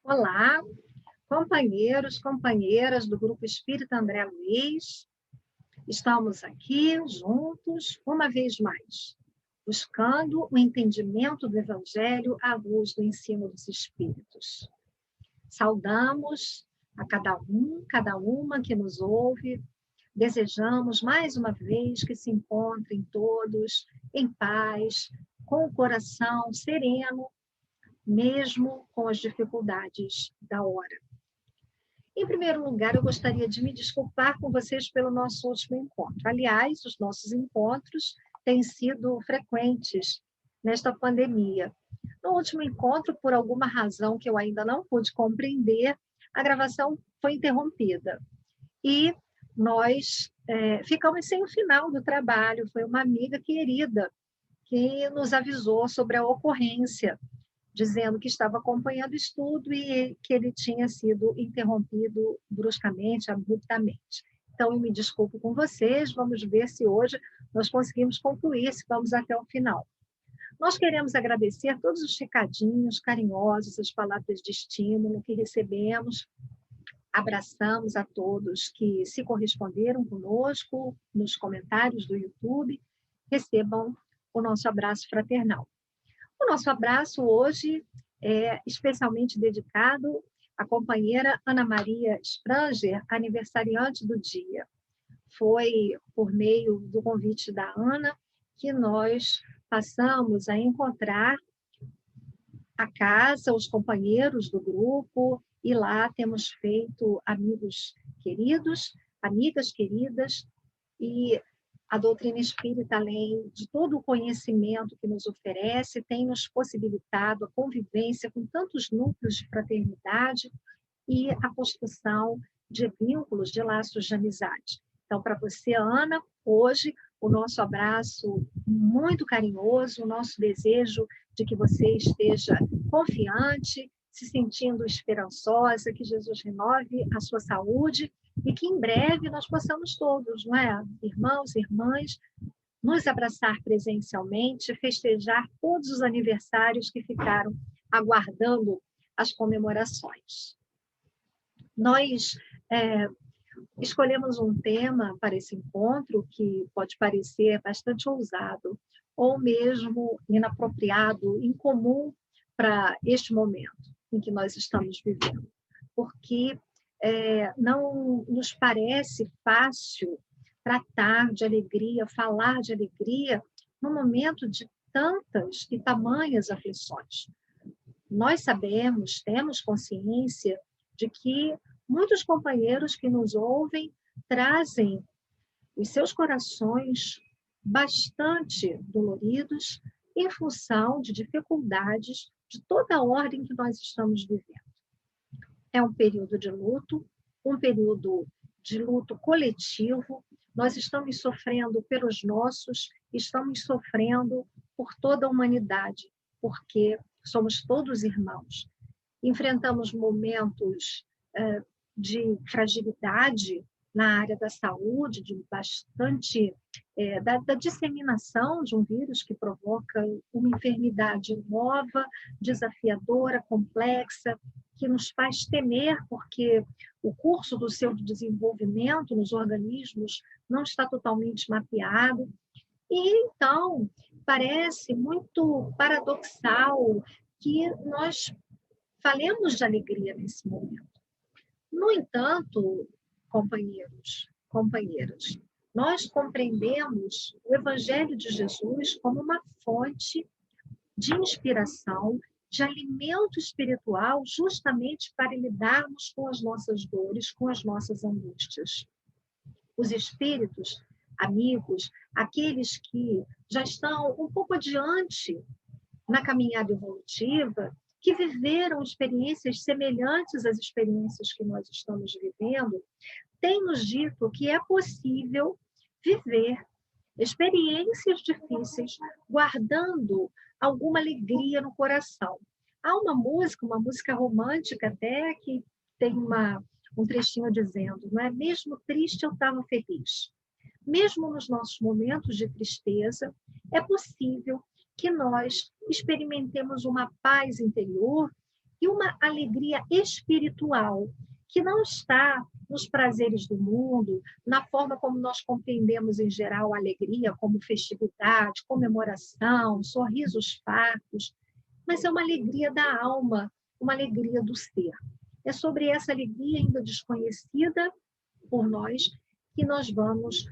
Olá, companheiros, companheiras do Grupo Espírita André Luiz. Estamos aqui juntos, uma vez mais, buscando o entendimento do Evangelho à luz do ensino dos Espíritos. Saudamos a cada uma que nos ouve. Desejamos mais uma vez que se encontrem todos em paz, com o coração sereno, mesmo com as dificuldades da hora. Em primeiro lugar, eu gostaria de me desculpar com vocês pelo nosso último encontro. Aliás, os nossos encontros têm sido frequentes nesta pandemia. No último encontro, por alguma razão que eu ainda não pude compreender, a gravação foi interrompida. E nós ficamos sem o final do trabalho. Foi uma amiga querida que nos avisou sobre a ocorrência, dizendo que estava acompanhando o estudo e que ele tinha sido interrompido bruscamente, abruptamente. Então, eu me desculpo com vocês, vamos ver se hoje nós conseguimos concluir, se vamos até o final. Nós queremos agradecer todos os recadinhos carinhosos, as palavras de estímulo que recebemos. Abraçamos a todos que se corresponderam conosco nos comentários do YouTube. Recebam o nosso abraço fraternal. O nosso abraço hoje é especialmente dedicado à companheira Ana Maria Spranger, aniversariante do dia. Foi por meio do convite da Ana que nós passamos a encontrar a casa, os companheiros do grupo, e lá temos feito amigos queridos, amigas queridas, e a doutrina espírita, além de todo o conhecimento que nos oferece, tem nos possibilitado a convivência com tantos núcleos de fraternidade e a construção de vínculos, de laços de amizade. Então, para você, Ana, hoje, o nosso abraço muito carinhoso, o nosso desejo de que você esteja confiante, se sentindo esperançosa, que Jesus renove a sua saúde e que em breve nós possamos todos, não é? Irmãos, irmãs, nos abraçar presencialmente, festejar todos os aniversários que ficaram aguardando as comemorações. Nós escolhemos um tema para esse encontro que pode parecer bastante ousado, ou mesmo inapropriado, incomum para este momento em que nós estamos vivendo, porque não nos parece fácil tratar de alegria, falar de alegria, num momento de tantas e tamanhas aflições. Nós sabemos, temos consciência de que muitos companheiros que nos ouvem trazem os seus corações bastante doloridos em função de dificuldades de toda a ordem que nós estamos vivendo. É um período de luto, um período de luto coletivo. Nós estamos sofrendo pelos nossos, estamos sofrendo por toda a humanidade, porque somos todos irmãos. Enfrentamos momentos de fragilidade na área da saúde, de bastante da disseminação de um vírus que provoca uma enfermidade nova, desafiadora, complexa, que nos faz temer, porque o curso do seu desenvolvimento nos organismos não está totalmente mapeado. E, então, parece muito paradoxal que nós falemos de alegria nesse momento. No entanto, companheiros, companheiras, nós compreendemos o Evangelho de Jesus como uma fonte de inspiração, de alimento espiritual, justamente para lidarmos com as nossas dores, com as nossas angústias. Os espíritos, amigos, aqueles que já estão um pouco adiante na caminhada evolutiva, que viveram experiências semelhantes às experiências que nós estamos vivendo, têm nos dito que é possível viver experiências difíceis guardando alguma alegria no coração. Há uma música romântica até, que tem um trechinho dizendo, não é? Mesmo triste eu estava feliz. Mesmo nos nossos momentos de tristeza, é possível que nós experimentemos uma paz interior e uma alegria espiritual, que não está nos prazeres do mundo, na forma como nós compreendemos em geral a alegria, como festividade, comemoração, sorrisos fartos, mas é uma alegria da alma, uma alegria do ser. É sobre essa alegria ainda desconhecida por nós que nós vamos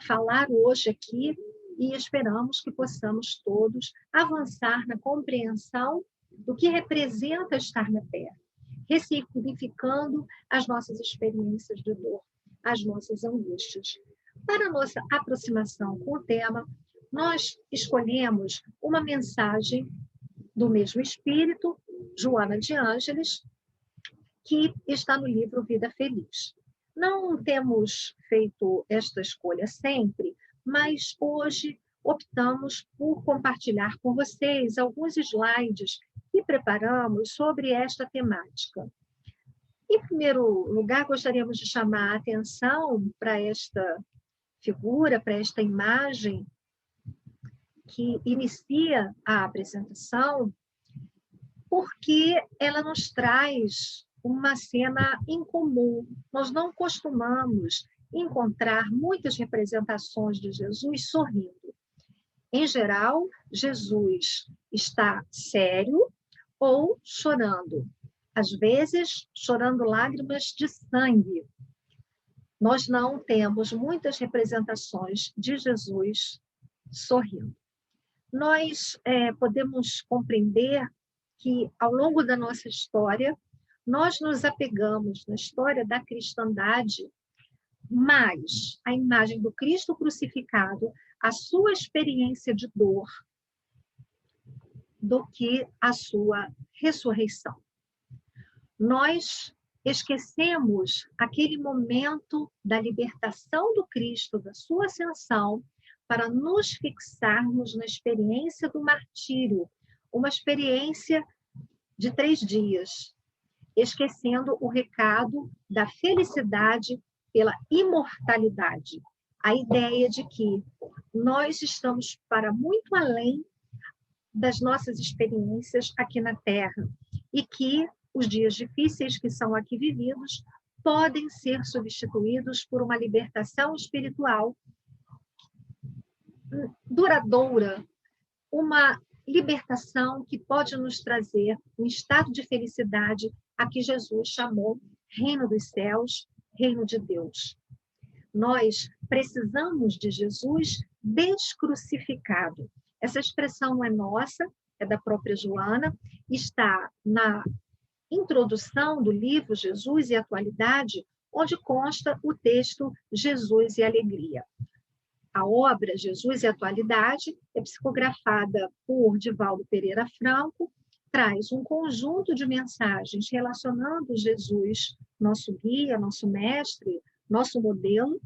falar hoje aqui e esperamos que possamos todos avançar na compreensão do que representa estar na Terra, ressignificando as nossas experiências de dor, as nossas angústias. Para a nossa aproximação com o tema, nós escolhemos uma mensagem do mesmo espírito, Joana de Ângeles, que está no livro Vida Feliz. Não temos feito esta escolha sempre, mas hoje optamos por compartilhar com vocês alguns slides que preparamos sobre esta temática. Em primeiro lugar, gostaríamos de chamar a atenção para esta figura, para esta imagem que inicia a apresentação, porque ela nos traz uma cena incomum. Nós não costumamos encontrar muitas representações de Jesus sorrindo. Em geral, Jesus está sério ou chorando. Às vezes, chorando lágrimas de sangue. Nós não temos muitas representações de Jesus sorrindo. Nós podemos compreender que, ao longo da nossa história, nós nos apegamos na história da cristandade mais à imagem do Cristo crucificado, a sua experiência de dor, do que a sua ressurreição. Nós esquecemos aquele momento da libertação do Cristo, da sua ascensão, para nos fixarmos na experiência do martírio, uma experiência de 3 dias, esquecendo o recado da felicidade pela imortalidade. A ideia de que nós estamos para muito além das nossas experiências aqui na Terra e que os dias difíceis que são aqui vividos podem ser substituídos por uma libertação espiritual duradoura, uma libertação que pode nos trazer um estado de felicidade a que Jesus chamou reino dos céus, reino de Deus. Nós precisamos de Jesus descrucificado. Essa expressão não é nossa, é da própria Joana, está na introdução do livro Jesus e Atualidade, onde consta o texto Jesus e Alegria. A obra Jesus e Atualidade é psicografada por Divaldo Pereira Franco, traz um conjunto de mensagens relacionando Jesus, nosso guia, nosso mestre, nosso modelo,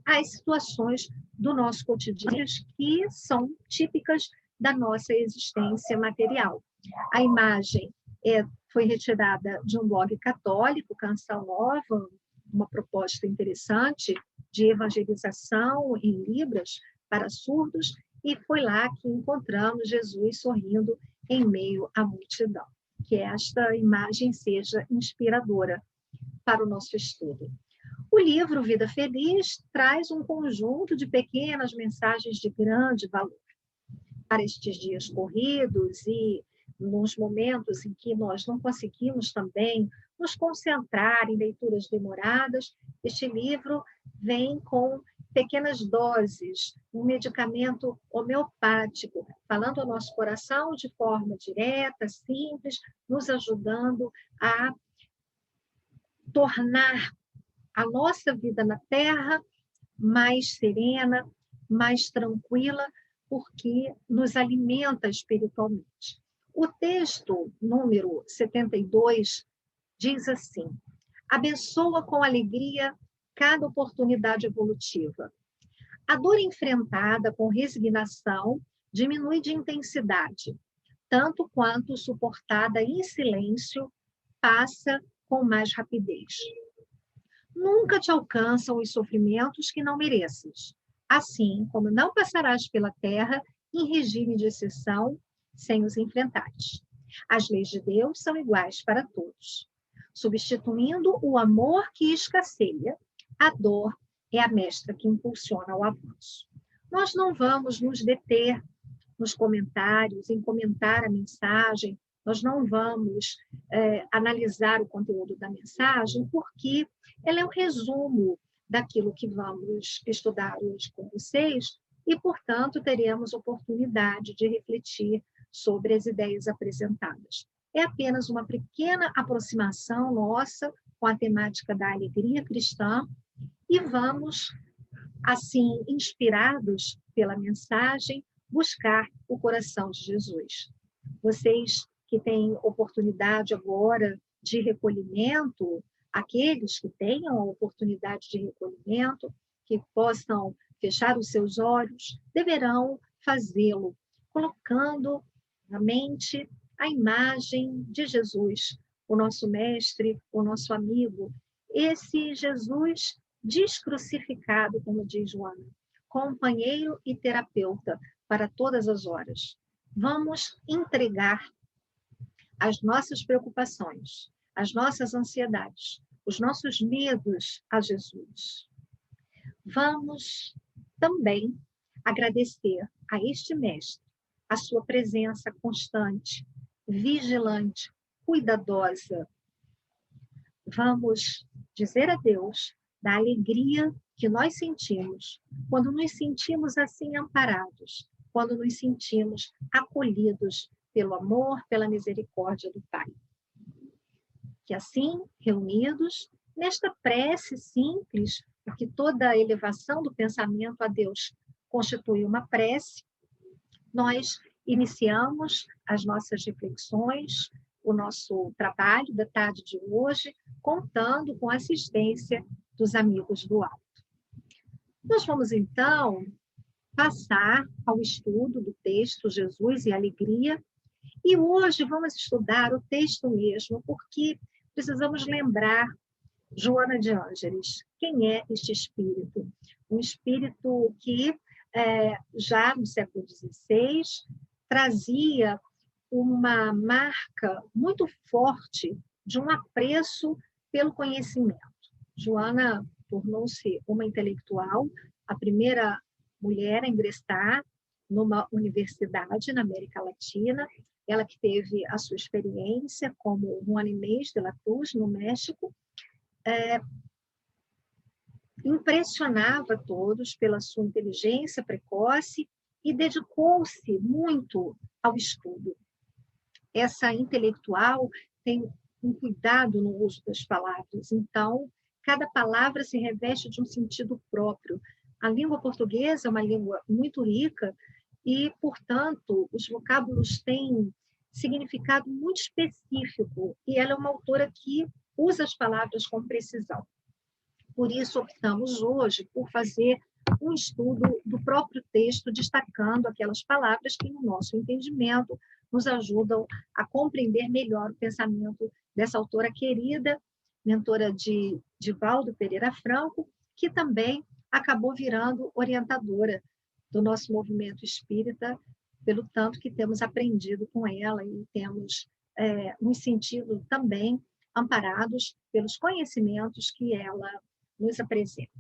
às situações do nosso cotidiano que são típicas da nossa existência material. A imagem foi retirada de um blog católico, Canção Nova, uma proposta interessante de evangelização em Libras para surdos, e foi lá que encontramos Jesus sorrindo em meio à multidão. Que esta imagem seja inspiradora para o nosso estudo. O livro Vida Feliz traz um conjunto de pequenas mensagens de grande valor. Para estes dias corridos e nos momentos em que nós não conseguimos também nos concentrar em leituras demoradas, este livro vem com pequenas doses, um medicamento homeopático, falando ao nosso coração de forma direta, simples, nos ajudando a tornar a nossa vida na Terra mais serena, mais tranquila, porque nos alimenta espiritualmente. O texto número 72 diz assim: abençoa com alegria cada oportunidade evolutiva. A dor enfrentada com resignação diminui de intensidade, tanto quanto suportada em silêncio passa com mais rapidez. Nunca te alcançam os sofrimentos que não mereces, assim como não passarás pela terra em regime de exceção sem os enfrentares. As leis de Deus são iguais para todos. Substituindo o amor que escasseia, a dor é a mestra que impulsiona o avanço. Nós não vamos nos deter nos comentários, em comentar a mensagem, nós não vamos analisar o conteúdo da mensagem, porque ela é um resumo daquilo que vamos estudar hoje com vocês, e, portanto, teremos oportunidade de refletir sobre as ideias apresentadas. É apenas uma pequena aproximação nossa com a temática da alegria cristã, e vamos, assim, inspirados pela mensagem, buscar o coração de Jesus. Vocês que têm oportunidade agora de recolhimento, aqueles que tenham a oportunidade de recolhimento, que possam fechar os seus olhos, deverão fazê-lo, colocando na mente a imagem de Jesus, o nosso mestre, o nosso amigo, esse Jesus descrucificado, como diz Joana, companheiro e terapeuta para todas as horas. Vamos entregar as nossas preocupações, as nossas ansiedades, os nossos medos a Jesus. Vamos também agradecer a este mestre a sua presença constante, vigilante, cuidadosa. Vamos dizer a Deus da alegria que nós sentimos quando nos sentimos assim amparados, quando nos sentimos acolhidos pelo amor, pela misericórdia do Pai. Que assim, reunidos, nesta prece simples, porque toda a elevação do pensamento a Deus constitui uma prece, nós iniciamos as nossas reflexões, o nosso trabalho da tarde de hoje, contando com a assistência dos amigos do alto. Nós vamos, então, passar ao estudo do texto Jesus e Alegria, e hoje vamos estudar o texto mesmo, porque precisamos lembrar Joana de Ângeles. Quem é este espírito? Um espírito que, já no século XVI, trazia uma marca muito forte de um apreço pelo conhecimento. Joana tornou-se uma intelectual, a primeira mulher a ingressar numa universidade na América Latina, ela que teve a sua experiência como Juana Inés de la Cruz, no México, impressionava todos pela sua inteligência precoce e dedicou-se muito ao estudo. Essa intelectual tem um cuidado no uso das palavras, então, cada palavra se reveste de um sentido próprio. A língua portuguesa é uma língua muito rica e, portanto, os vocábulos têm significado muito específico e ela é uma autora que usa as palavras com precisão. Por isso, optamos hoje por fazer um estudo do próprio texto, destacando aquelas palavras que, no nosso entendimento, nos ajudam a compreender melhor o pensamento dessa autora querida, mentora de Divaldo Pereira Franco, que também acabou virando orientadora do nosso movimento espírita, pelo tanto que temos aprendido com ela e temos nos sentido também amparados pelos conhecimentos que ela nos apresenta.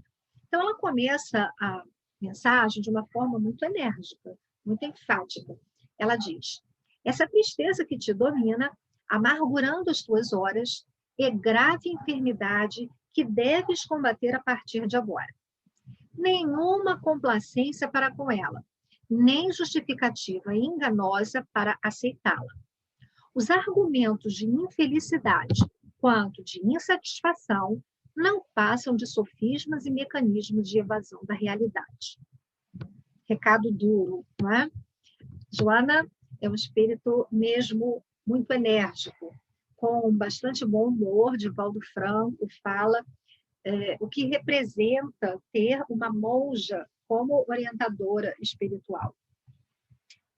Então, ela começa a mensagem de uma forma muito enérgica, muito enfática. Ela diz: essa tristeza que te domina, amargurando as tuas horas, é grave enfermidade que deves combater a partir de agora. Nenhuma complacência para com ela, nem justificativa enganosa para aceitá-la. Os argumentos de infelicidade quanto de insatisfação não passam de sofismas e mecanismos de evasão da realidade. Recado duro, não é? Joana é um espírito mesmo muito enérgico, com bastante bom humor. Divaldo Franco fala o que representa ter uma monja como orientadora espiritual.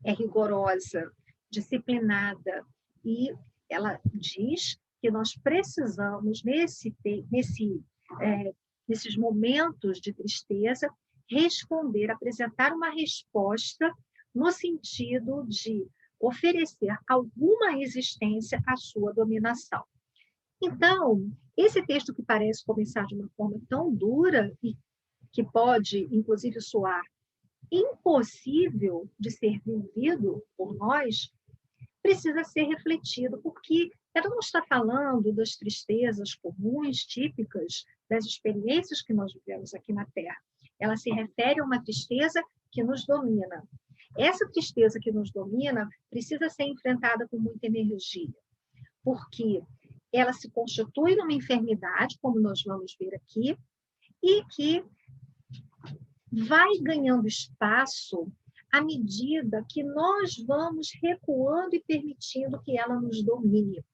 É rigorosa, disciplinada, e ela diz que nós precisamos, nesses momentos de tristeza, responder, apresentar uma resposta no sentido de oferecer alguma resistência à sua dominação. Então, esse texto que parece começar de uma forma tão dura e que pode, inclusive, soar impossível de ser vivido por nós, precisa ser refletido, porque ela não está falando das tristezas comuns, típicas, das experiências que nós vivemos aqui na Terra. Ela se refere a uma tristeza que nos domina. Essa tristeza que nos domina precisa ser enfrentada com muita energia, porque ela se constitui numa enfermidade, como nós vamos ver aqui, e que vai ganhando espaço à medida que nós vamos recuando e permitindo que ela nos domine.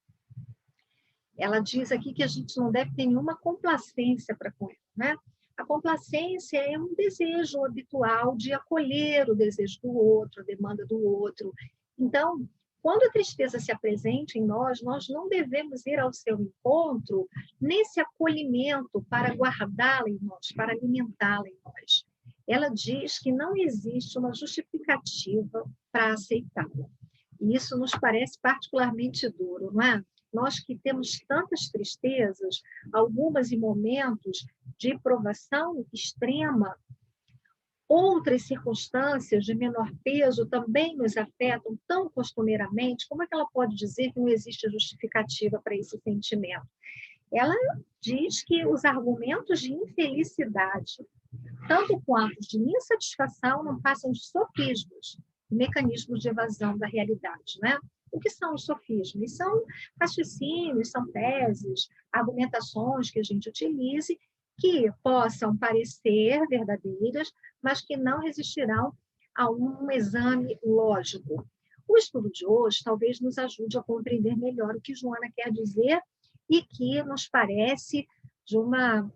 Ela diz aqui que a gente não deve ter nenhuma complacência para com ela, né? A complacência é um desejo habitual de acolher o desejo do outro, a demanda do outro. Então, quando a tristeza se apresenta em nós, nós não devemos ir ao seu encontro nesse acolhimento para guardá-la em nós, para alimentá-la em nós. Ela diz que não existe uma justificativa para aceitá-la. E isso nos parece particularmente duro, não é? Nós que temos tantas tristezas, algumas em momentos de provação extrema, outras circunstâncias de menor peso também nos afetam tão costumeiramente, como é que ela pode dizer que não existe justificativa para esse sentimento? Ela diz que os argumentos de infelicidade, tanto quanto de insatisfação, não passam de sofismas, mecanismos de evasão da realidade, né? O que são os sofismas? São raciocínios, são teses, argumentações que a gente utilize que possam parecer verdadeiras, mas que não resistirão a um exame lógico. O estudo de hoje talvez nos ajude a compreender melhor o que Joana quer dizer e que nos parece de uma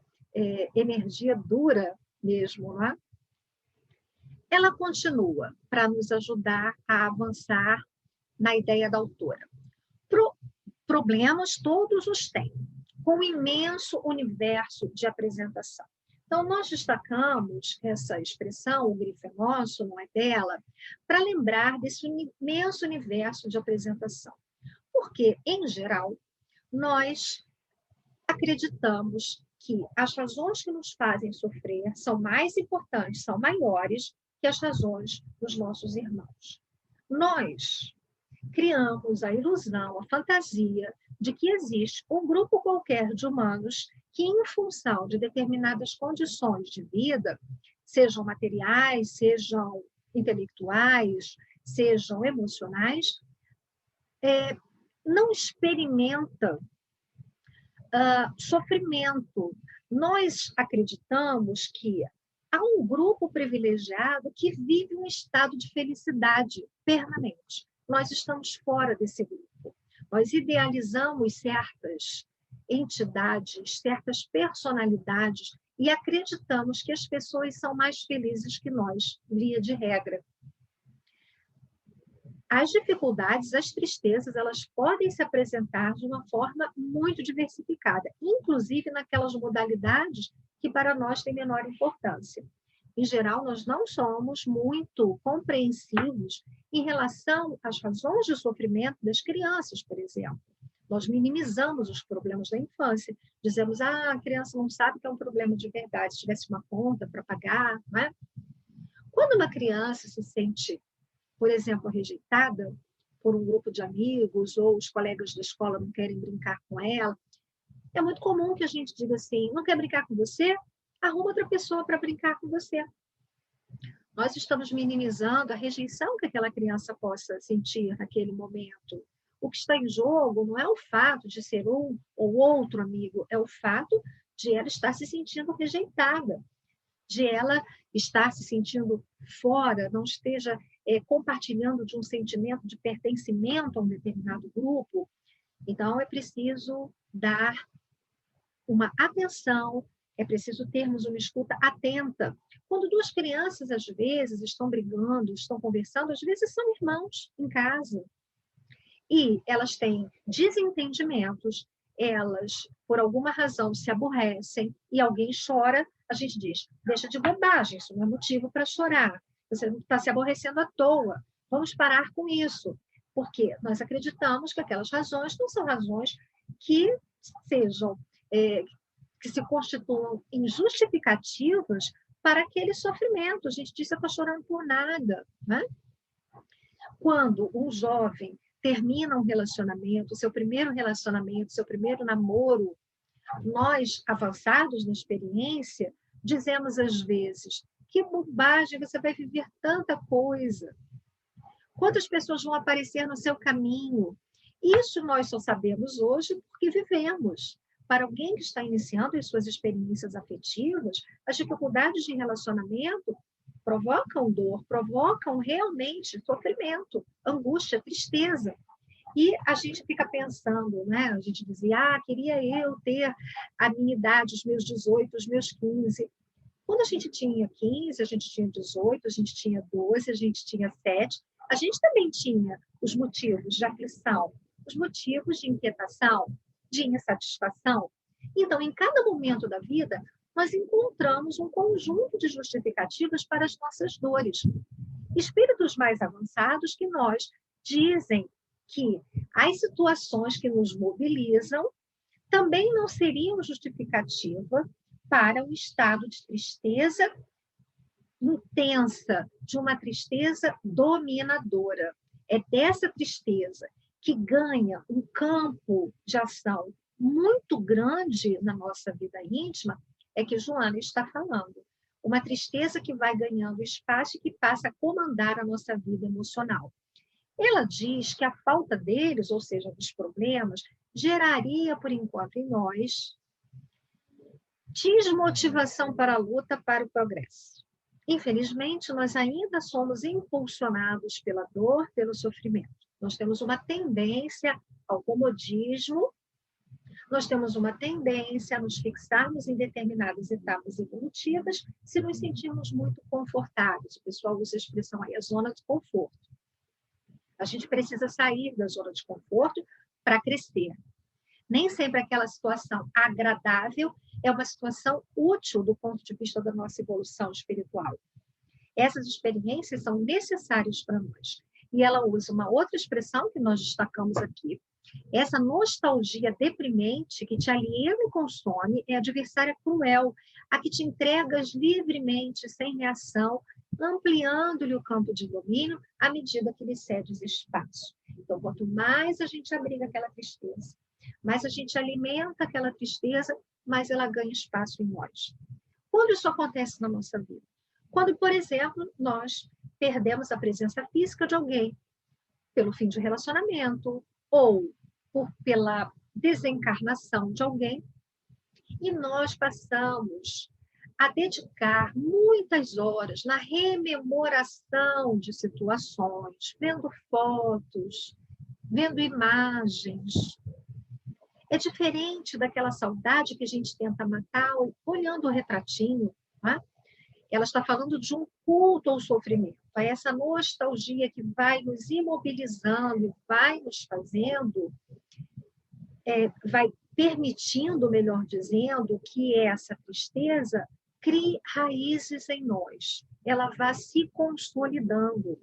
energia dura mesmo, não é? Ela continua para nos ajudar a avançar na ideia da autora. Problemas todos os têm, com um imenso universo de apresentação. Então, nós destacamos essa expressão, o grifo é nosso, não é dela, para lembrar desse imenso universo de apresentação. Porque, em geral, nós acreditamos que as razões que nos fazem sofrer são mais importantes, são maiores que as razões dos nossos irmãos. Nós criamos a ilusão, a fantasia de que existe um grupo qualquer de humanos que, em função de determinadas condições de vida, sejam materiais, sejam intelectuais, sejam emocionais, não experimenta sofrimento. Nós acreditamos que há um grupo privilegiado que vive um estado de felicidade permanente. Nós estamos fora desse grupo. Nós idealizamos certas entidades, certas personalidades e acreditamos que as pessoas são mais felizes que nós, via de regra. As dificuldades, as tristezas, elas podem se apresentar de uma forma muito diversificada, inclusive naquelas modalidades que para nós têm menor importância. Em geral, nós não somos muito compreensivos em relação às razões de sofrimento das crianças, por exemplo. Nós minimizamos os problemas da infância, dizemos, a criança não sabe que é um problema de verdade, se tivesse uma conta para pagar, não é? Quando uma criança se sente, por exemplo, rejeitada por um grupo de amigos ou os colegas da escola não querem brincar com ela, é muito comum que a gente diga assim, não quer brincar com você? Arruma outra pessoa para brincar com você. Nós estamos minimizando a rejeição que aquela criança possa sentir naquele momento. O que está em jogo não é o fato de ser um ou outro amigo, é o fato de ela estar se sentindo rejeitada, de ela estar se sentindo fora, não esteja compartilhando de um sentimento de pertencimento a um determinado grupo. Então, é preciso dar uma atenção, é preciso termos uma escuta atenta. Quando duas crianças, às vezes, estão brigando, estão conversando, às vezes são irmãos em casa, e elas têm desentendimentos, elas, por alguma razão, se aborrecem, e alguém chora, a gente diz, deixa de bobagem, isso não é motivo para chorar, você está se aborrecendo à toa, vamos parar com isso. Porque nós acreditamos que aquelas razões não são razões que sejam, que se constituam injustificativas para aquele sofrimento. A gente diz que está chorando por nada, né? Quando um jovem termina um relacionamento, seu primeiro relacionamento, seu primeiro namoro, nós, avançados na experiência, dizemos às vezes: que bobagem, você vai viver tanta coisa. Quantas pessoas vão aparecer no seu caminho? Isso nós só sabemos hoje porque vivemos. Para alguém que está iniciando as suas experiências afetivas, as dificuldades de relacionamento provocam dor, provocam realmente sofrimento, angústia, tristeza. E a gente fica pensando, né? A gente dizia, queria eu ter a minha idade, os meus 18, os meus 15. Quando a gente tinha 15, a gente tinha 18, a gente tinha 12, a gente tinha 7, a gente também tinha os motivos de aflição, os motivos de inquietação, de insatisfação. Então, em cada momento da vida, nós encontramos um conjunto de justificativas para as nossas dores. Espíritos mais avançados que nós dizem que as situações que nos mobilizam também não seriam justificativa para um estado de tristeza intensa, de uma tristeza dominadora. É dessa tristeza que ganha um campo de ação muito grande na nossa vida íntima, é que Joana está falando. Uma tristeza que vai ganhando espaço e que passa a comandar a nossa vida emocional. Ela diz que a falta deles, ou seja, dos problemas, geraria, por enquanto, em nós desmotivação para a luta, para o progresso. Infelizmente, nós ainda somos impulsionados pela dor, pelo sofrimento. Nós temos uma tendência ao comodismo, nós temos uma tendência a nos fixarmos em determinadas etapas evolutivas se nos sentirmos muito confortáveis. O pessoal usa a expressão aí, a zona de conforto. A gente precisa sair da zona de conforto para crescer. Nem sempre aquela situação agradável é uma situação útil do ponto de vista da nossa evolução espiritual. Essas experiências são necessárias para nós. E ela usa uma outra expressão que nós destacamos aqui. Essa nostalgia deprimente que te aliena e consome é a adversária cruel, a que te entregas livremente, sem reação, ampliando-lhe o campo de domínio à medida que lhe cedes espaço. Então, quanto mais a gente abriga aquela tristeza, mais a gente alimenta aquela tristeza, mais ela ganha espaço em nós. Quando isso acontece na nossa vida? Quando, por exemplo, nós perdemos a presença física de alguém pelo fim de relacionamento ou pela desencarnação de alguém, e nós passamos a dedicar muitas horas na rememoração de situações, vendo fotos, vendo imagens. É diferente daquela saudade que a gente tenta matar olhando o retratinho, né? Ela está falando de um culto ao sofrimento, a essa nostalgia que vai nos imobilizando, vai nos fazendo, vai permitindo, melhor dizendo, que essa tristeza crie raízes em nós, ela vá se consolidando.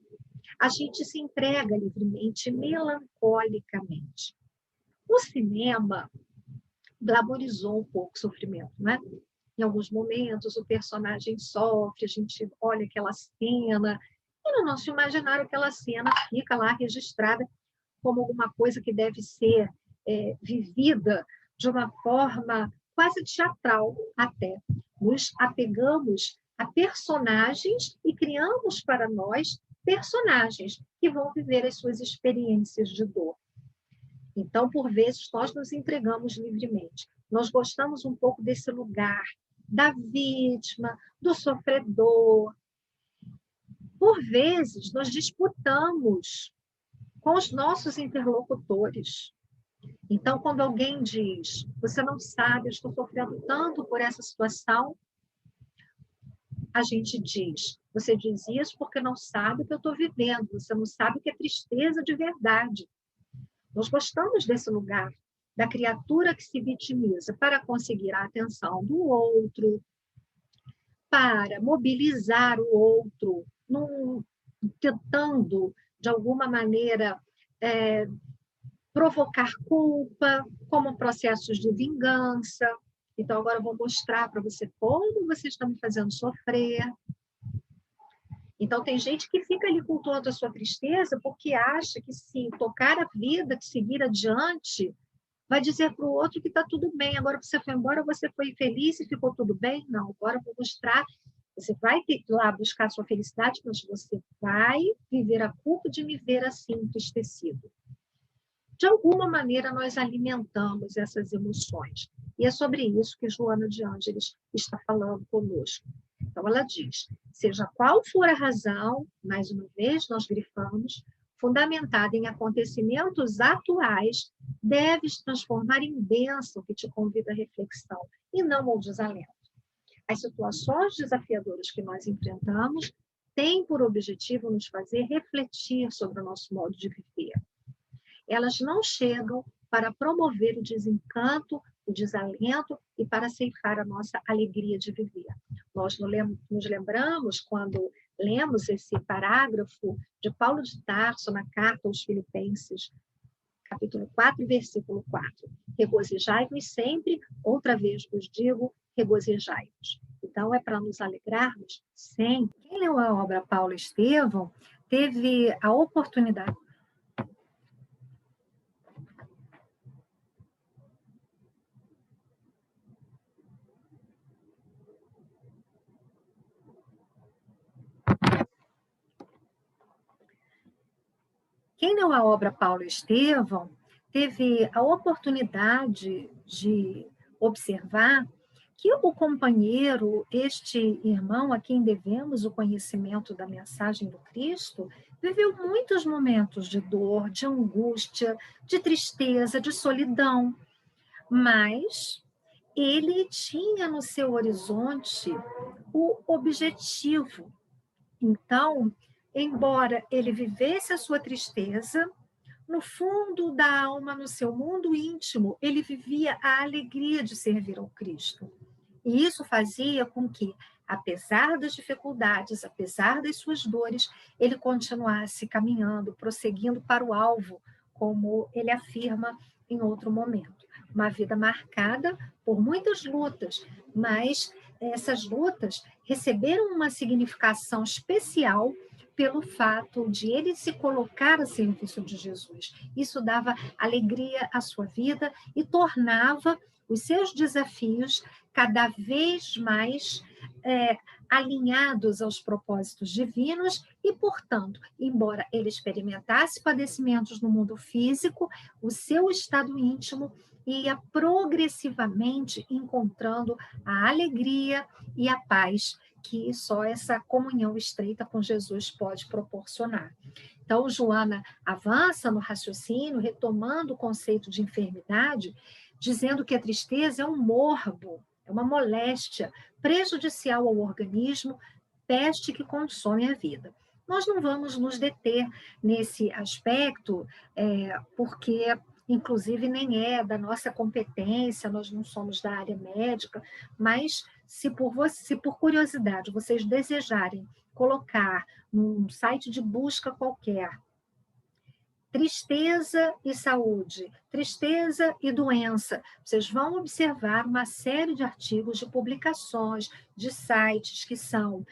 A gente se entrega livremente, melancolicamente. O cinema glamorizou um pouco o sofrimento, né? Em alguns momentos, o personagem sofre, a gente olha aquela cena, e no nosso imaginário, aquela cena fica lá registrada como alguma coisa que deve ser vivida de uma forma quase teatral até. Nos apegamos a personagens e criamos para nós personagens que vão viver as suas experiências de dor. Então, por vezes, nós nos entregamos livremente. Nós gostamos um pouco desse lugar, da vítima, do sofredor. Por vezes, nós disputamos com os nossos interlocutores. Então, quando alguém diz, você não sabe, eu estou sofrendo tanto por essa situação, a gente diz, você diz isso porque não sabe o que eu estou vivendo, você não sabe o que é tristeza de verdade. Nós gostamos desse lugar, da criatura que se vitimiza para conseguir a atenção do outro, para mobilizar o outro, tentando, de alguma maneira, provocar culpa, como processos de vingança. Então, agora eu vou mostrar para você como você está me fazendo sofrer. Então, tem gente que fica ali cultuando a sua tristeza porque acha que se tocar a vida, que seguir adiante, vai dizer para o outro que está tudo bem. Agora você foi embora, você foi feliz e ficou tudo bem? Não, agora eu vou mostrar. Você vai ter que ir lá buscar a sua felicidade, mas você vai viver a culpa de me ver assim, entristecido. De alguma maneira, nós alimentamos essas emoções. E é sobre isso que Joana de Ângeles está falando conosco. Então, ela diz, seja qual for a razão, mais uma vez nós grifamos, fundamentada em acontecimentos atuais, deves transformar em bênção que te convida à reflexão, e não ao desalento. As situações desafiadoras que nós enfrentamos têm por objetivo nos fazer refletir sobre o nosso modo de viver. Elas não chegam para promover o desencanto, o desalento e para ceifar a nossa alegria de viver. Nós nos lembramos, quando lemos esse parágrafo de Paulo de Tarso na carta aos Filipenses, capítulo 4, versículo 4. Regozijai-vos sempre, outra vez vos digo, regozijai-vos. Então, é para nos alegrarmos sempre. Quem leu a obra Paulo Estevão teve a oportunidade. Quem leu a obra Paulo Estevão teve a oportunidade de observar que o companheiro, este irmão a quem devemos o conhecimento da mensagem do Cristo, viveu muitos momentos de dor, de angústia, de tristeza, de solidão, mas ele tinha no seu horizonte o objetivo. Então, embora ele vivesse a sua tristeza, no fundo da alma, no seu mundo íntimo, ele vivia a alegria de servir ao Cristo. E isso fazia com que, apesar das dificuldades, apesar das suas dores, ele continuasse caminhando, prosseguindo para o alvo, como ele afirma em outro momento. Uma vida marcada por muitas lutas, mas essas lutas receberam uma significação especial pelo fato de ele se colocar a serviço de Jesus. Isso dava alegria à sua vida e tornava os seus desafios cada vez mais alinhados aos propósitos divinos e, portanto, embora ele experimentasse padecimentos no mundo físico, o seu estado íntimo ia progressivamente encontrando a alegria e a paz que só essa comunhão estreita com Jesus pode proporcionar. Então, Joana avança no raciocínio, retomando o conceito de enfermidade, dizendo que a tristeza é um morbo, é uma moléstia prejudicial ao organismo, peste que consome a vida. Nós não vamos nos deter nesse aspecto, porque, inclusive, nem é da nossa competência, nós não somos da área médica, mas se por curiosidade vocês desejarem colocar num site de busca qualquer tristeza e saúde, tristeza e doença, vocês vão observar uma série de artigos, de publicações, de sites que são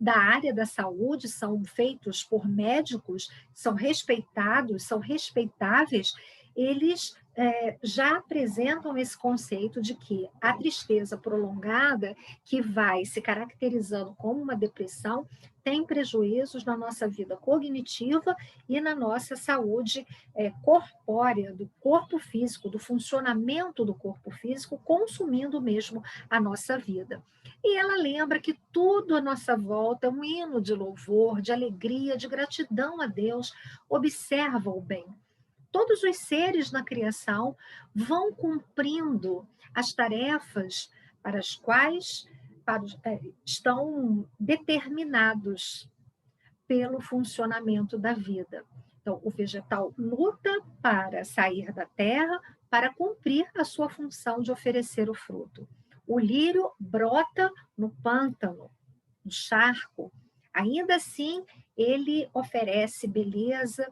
da área da saúde, são feitos por médicos, são respeitados, são respeitáveis, eles já apresentam esse conceito de que a tristeza prolongada, que vai se caracterizando como uma depressão, tem prejuízos na nossa vida cognitiva e na nossa saúde corpórea, do corpo físico, do funcionamento do corpo físico, consumindo mesmo a nossa vida. E ela lembra que tudo à nossa volta é um hino de louvor, de alegria, de gratidão a Deus. Observa o bem. Todos os seres na criação vão cumprindo as tarefas para as quais estão determinados pelo funcionamento da vida. Então, o vegetal luta para sair da terra, para cumprir a sua função de oferecer o fruto. O lírio brota no pântano, no charco. Ainda assim, ele oferece beleza,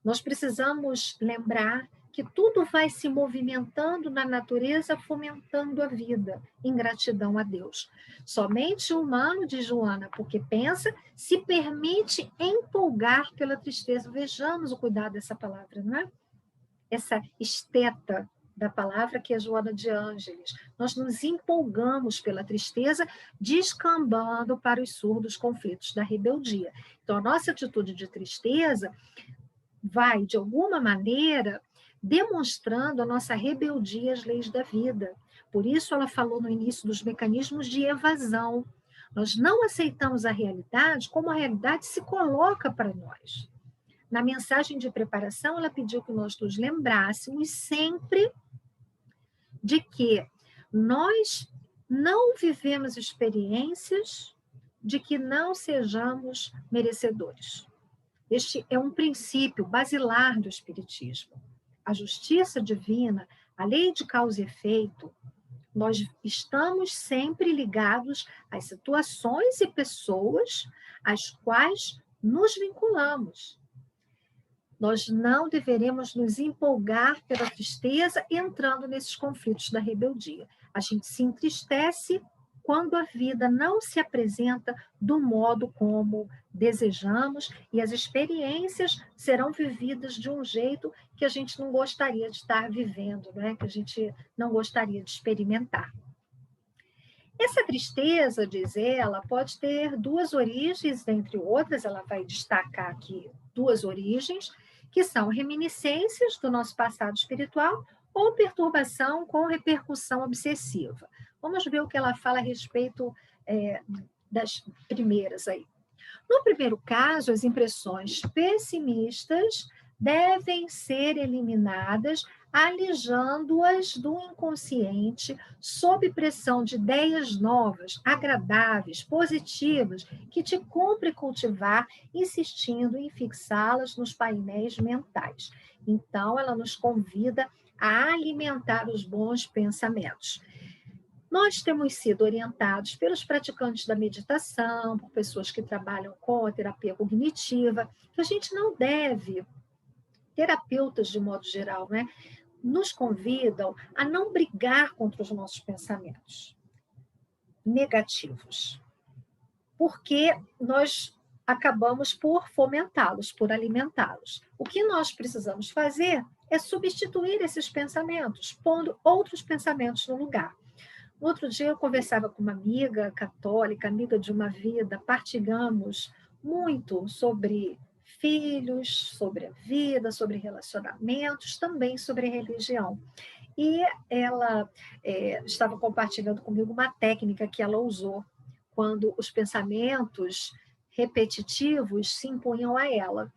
Nós precisamos lembrar que tudo vai se movimentando na natureza, fomentando a vida, em gratidão a Deus. Somente o humano, diz Joana, porque pensa, se permite empolgar pela tristeza. Vejamos o cuidado dessa palavra, não é? Essa esteta da palavra que é Joana de Ângeles. Nós nos empolgamos pela tristeza, descambando para os surdos conflitos da rebeldia. Então, a nossa atitude de tristeza vai, de alguma maneira, demonstrando a nossa rebeldia às leis da vida. Por isso, ela falou no início dos mecanismos de evasão. Nós não aceitamos a realidade como a realidade se coloca para nós. Na mensagem de preparação, ela pediu que nós nos lembrássemos sempre de que nós não vivemos experiências de que não sejamos merecedores. Este é um princípio basilar do Espiritismo. A justiça divina, a lei de causa e efeito, nós estamos sempre ligados às situações e pessoas às quais nos vinculamos. Nós não deveremos nos empolgar pela tristeza entrando nesses conflitos da rebeldia. A gente se entristece quando a vida não se apresenta do modo como desejamos e as experiências serão vividas de um jeito que a gente não gostaria de estar vivendo, né? Que a gente não gostaria de experimentar. Essa tristeza, diz ela, pode ter duas origens, dentre outras, ela vai destacar aqui duas origens, que são reminiscências do nosso passado espiritual ou perturbação com repercussão obsessiva. Vamos ver o que ela fala a respeito das primeiras aí. No primeiro caso, as impressões pessimistas devem ser eliminadas, alijando-as do inconsciente sob pressão de ideias novas, agradáveis, positivas, que te cumpre cultivar, insistindo em fixá-las nos painéis mentais. Então, ela nos convida a alimentar os bons pensamentos. Nós temos sido orientados pelos praticantes da meditação, por pessoas que trabalham com a terapia cognitiva, que a gente não deve, terapeutas de modo geral, né, nos convidam a não brigar contra os nossos pensamentos negativos, porque nós acabamos por fomentá-los, por alimentá-los. O que nós precisamos fazer é substituir esses pensamentos, pondo outros pensamentos no lugar. No outro dia eu conversava com uma amiga católica, amiga de uma vida, partilhamos muito sobre filhos, sobre a vida, sobre relacionamentos, também sobre religião. E ela estava compartilhando comigo uma técnica que ela usou quando os pensamentos repetitivos se impunham a ela.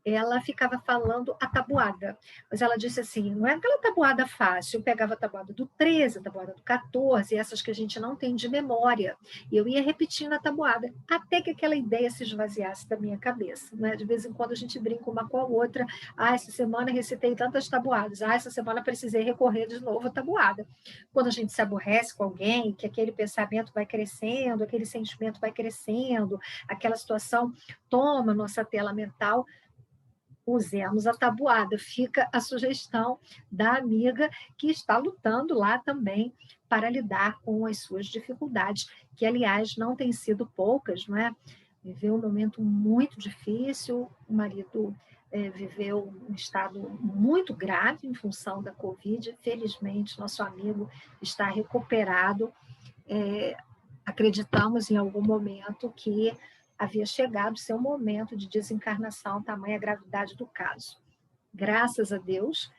Ela ficava falando a tabuada, mas ela disse assim, não é aquela tabuada fácil, eu pegava a tabuada do 13, a tabuada do 14, essas que a gente não tem de memória, e eu ia repetindo a tabuada, até que aquela ideia se esvaziasse da minha cabeça, né? De vez em quando a gente brinca uma com a outra, essa semana recitei tantas tabuadas, essa semana precisei recorrer de novo à tabuada. Quando a gente se aborrece com alguém, que aquele pensamento vai crescendo, aquele sentimento vai crescendo, aquela situação toma nossa tela mental, usemos a tabuada. Fica a sugestão da amiga que está lutando lá também para lidar com as suas dificuldades, que, aliás, não têm sido poucas, não é? Viveu um momento muito difícil, o marido viveu um estado muito grave em função da Covid. Felizmente, nosso amigo está recuperado. Acreditamos em algum momento que havia chegado seu momento de desencarnação, tamanha a gravidade do caso. Graças a Deus,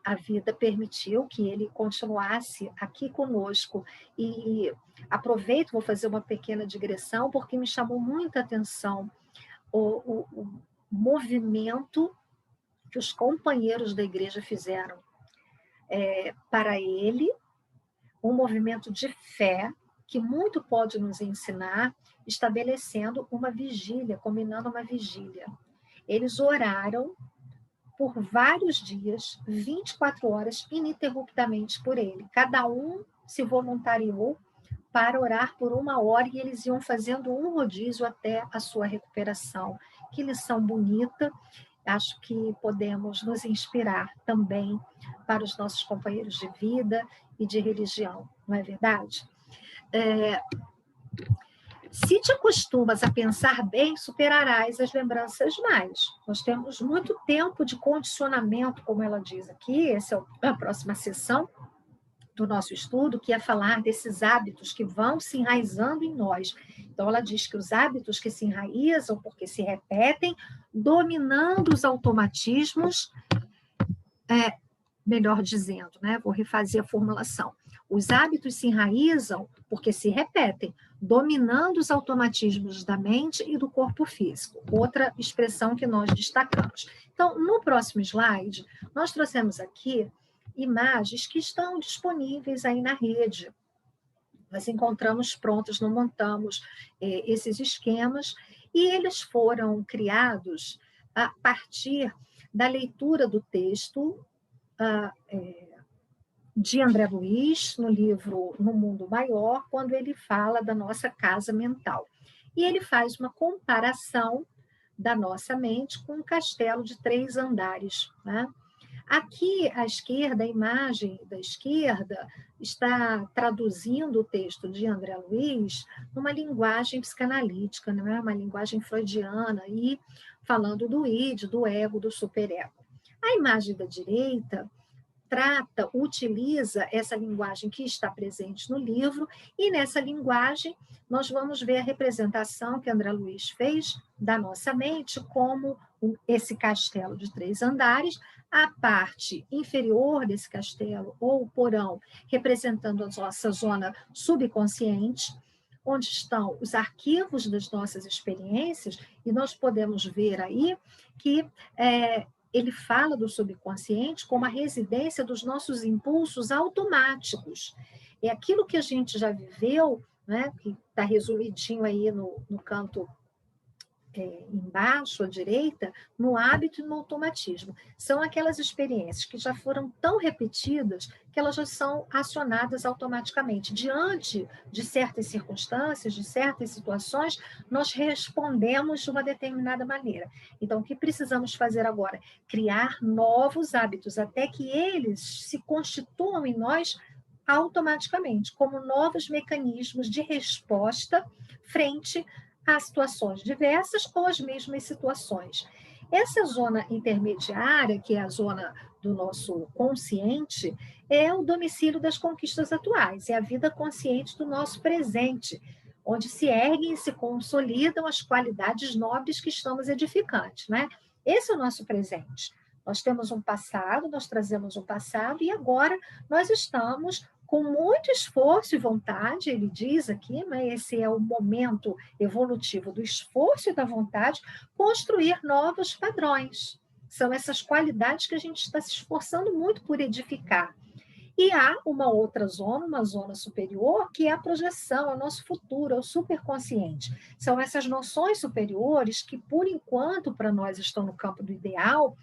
a vida permitiu que ele continuasse aqui conosco. E aproveito, vou fazer uma pequena digressão, porque me chamou muita atenção o movimento que os companheiros da igreja fizeram para ele, um movimento de fé, que muito pode nos ensinar, estabelecendo uma vigília, combinando uma vigília. Eles oraram por vários dias, 24 horas, ininterruptamente por ele. Cada um se voluntariou para orar por 1 hora e eles iam fazendo um rodízio até a sua recuperação. Que lição bonita. acho que podemos nos inspirar também para os nossos companheiros de vida e de religião, não é verdade? Se te acostumas a pensar bem, superarás as lembranças mais. Nós temos muito tempo de condicionamento, como ela diz aqui, essa é a próxima sessão do nosso estudo, que é falar desses hábitos que vão se enraizando em nós. Então, ela diz que os hábitos que se enraizam, porque se repetem, dominando os automatismos, melhor dizendo, né? Vou refazer a formulação. Os hábitos se enraizam porque se repetem, dominando os automatismos da mente e do corpo físico. Outra expressão que nós destacamos. Então, no próximo slide, nós trouxemos aqui imagens que estão disponíveis aí na rede. Nós encontramos prontos, não montamos esses esquemas, e eles foram criados a partir da leitura do texto de André Luiz, no livro No Mundo Maior, quando ele fala da nossa casa mental. E ele faz uma comparação da nossa mente com um castelo de 3 andares, né? Aqui, à esquerda, a imagem da esquerda está traduzindo o texto de André Luiz numa linguagem psicanalítica, não é? Uma linguagem freudiana, e falando do id, do ego, do superego. A imagem da direita utiliza essa linguagem que está presente no livro, e nessa linguagem nós vamos ver a representação que André Luiz fez da nossa mente como esse castelo de 3 andares, a parte inferior desse castelo, ou o porão, representando a nossa zona subconsciente, onde estão os arquivos das nossas experiências, e nós podemos ver aí que ele fala do subconsciente como a residência dos nossos impulsos automáticos. É aquilo que a gente já viveu, né, que está resumidinho aí no canto embaixo, à direita, no hábito e no automatismo. São aquelas experiências que já foram tão repetidas que elas já são acionadas automaticamente. Diante de certas circunstâncias, de certas situações, nós respondemos de uma determinada maneira. Então, o que precisamos fazer agora? Criar novos hábitos, até que eles se constituam em nós automaticamente, como novos mecanismos de resposta frente a situações diversas ou as mesmas situações. Essa zona intermediária, que é a zona do nosso consciente, é o domicílio das conquistas atuais, é a vida consciente do nosso presente, onde se erguem e se consolidam as qualidades nobres que estamos edificantes, né? Esse é o nosso presente. Nós temos um passado, nós trazemos um passado, e agora nós estamos com muito esforço e vontade, ele diz aqui, né, esse é o momento evolutivo do esforço e da vontade, construir novos padrões. São essas qualidades que a gente está se esforçando muito por edificar. E há uma outra zona, uma zona superior, que é a projeção, é o nosso futuro, é o superconsciente. São essas noções superiores que, por enquanto, para nós estão no campo do ideal,